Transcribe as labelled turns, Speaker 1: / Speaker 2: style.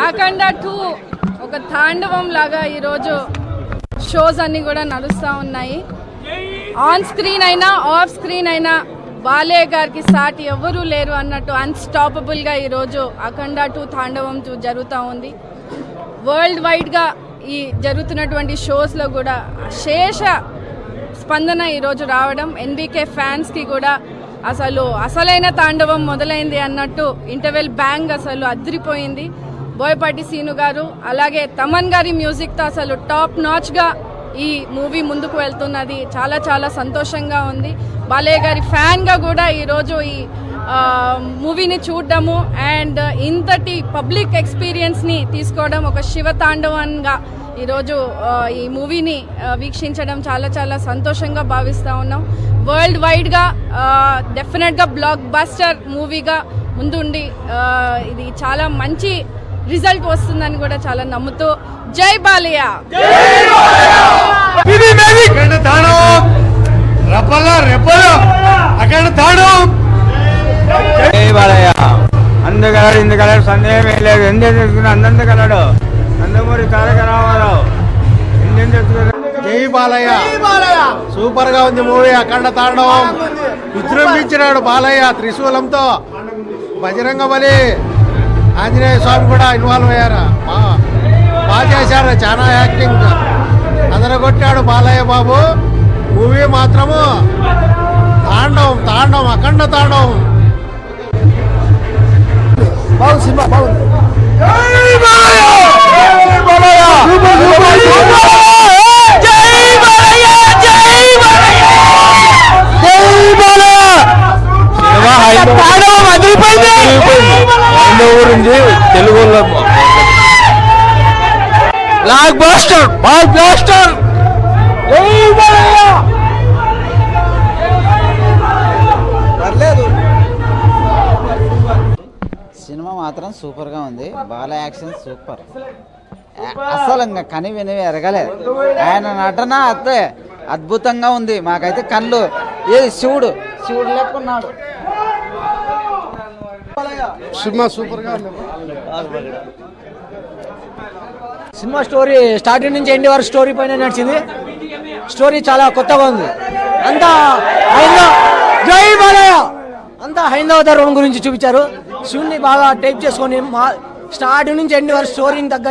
Speaker 1: అఖండ 2 ఒక తాండవం లాగా ఈరోజు షోస్ అన్ని కూడా నడుస్తూ ఉన్నాయి. ఆన్ స్క్రీన్ అయినా ఆఫ్ స్క్రీన్ అయినా బాలయ్య గారికి సాటి ఎవరూ లేరు అన్నట్టు అన్స్టాపబుల్గా ఈరోజు అఖండ 2 తాండవం 2 జరుగుతూ ఉంది. వరల్డ్ వైడ్గా ఈ జరుగుతున్నటువంటి షోస్లో కూడా శేష స్పందన ఈరోజు రావడం, ఎన్బీకే ఫ్యాన్స్కి కూడా అసలైన తాండవం మొదలైంది అన్నట్టు ఇంటర్వెల్ బ్యాంగ్ అసలు అదిరిపోయింది. బోయపాటి సీను గారు అలాగే తమన్ గారి మ్యూజిక్తో అసలు టాప్ నాచ్గా ఈ మూవీ ముందుకు వెళ్తున్నది. చాలా చాలా సంతోషంగా ఉంది. బాలయ్య గారి ఫ్యాన్గా కూడా ఈరోజు ఈ మూవీని చూడడము అండ్ ఇంతటి పబ్లిక్ ఎక్స్పీరియన్స్ని తీసుకోవడం ఒక శివతాండవంగా ఈరోజు ఈ మూవీని వీక్షించడం చాలా చాలా సంతోషంగా భావిస్తూ ఉన్నాం. వరల్డ్ వైడ్గా డెఫినెట్గా బ్లాక్ బస్టర్ మూవీగా ముందుండి ఇది చాలా మంచి రిజల్ట్ వస్తుందని కూడా చాలా నమ్ముతూ జై బాలయ్య.
Speaker 2: జై బాలయ్య అందుకలడు ఇందుకలడు సందేహం ఏం లేదు. ఎందుకు తెలుసుకున్నా అందందుకలడు నందమూరి తారక రామారావు ఎందుకు తెలుసుకున్నా.
Speaker 3: జై బాలయ్య సూపర్ గా ఉంది మూవీ. అఖండ తాండవం విజృంభించినాడు బాలయ్య త్రిశూలంతో. బజరంగ బలి ఆంజనేయ స్వామి కూడా ఇన్వాల్వ్ అయ్యారు. బాగా చేశారు, చాలా యాక్టింగ్ అదరగొట్టాడు బాలయ్య బాబు. మూవీ మాత్రము తాండవం తాండవం అఖండ తాండవం. బాగుంది సినిమా, బాగుంది.
Speaker 2: తెలుగులో బ్లాక్ బాస్టర్
Speaker 4: సినిమా మాత్రం సూపర్ గా ఉంది. బాల యాక్షన్ సూపర్, అసలు ఇంకా కని వినివి ఎరగలేదు. ఆయన నటన అదే అద్భుతంగా ఉంది. మాకైతే కళ్ళు ఏది శివుడు లెక్కున్నాడు.
Speaker 3: సినిమా సూపర్ గా ఉంది.
Speaker 5: సినిమా స్టోరీ స్టార్టింగ్ నుంచి ఎండ్ వరకు స్టోరీ పైన నడిచింది. స్టోరీ చాలా కొత్తగా ఉంది. అంతా జై బాలయ్య అంతా హైందవ ధర్మం గురించి చూపించారు. శివుని బాగా టైప్ చేసుకొని స్టార్టింగ్ నుంచి ఎండ్ వరకు స్టోరీని తగ్గ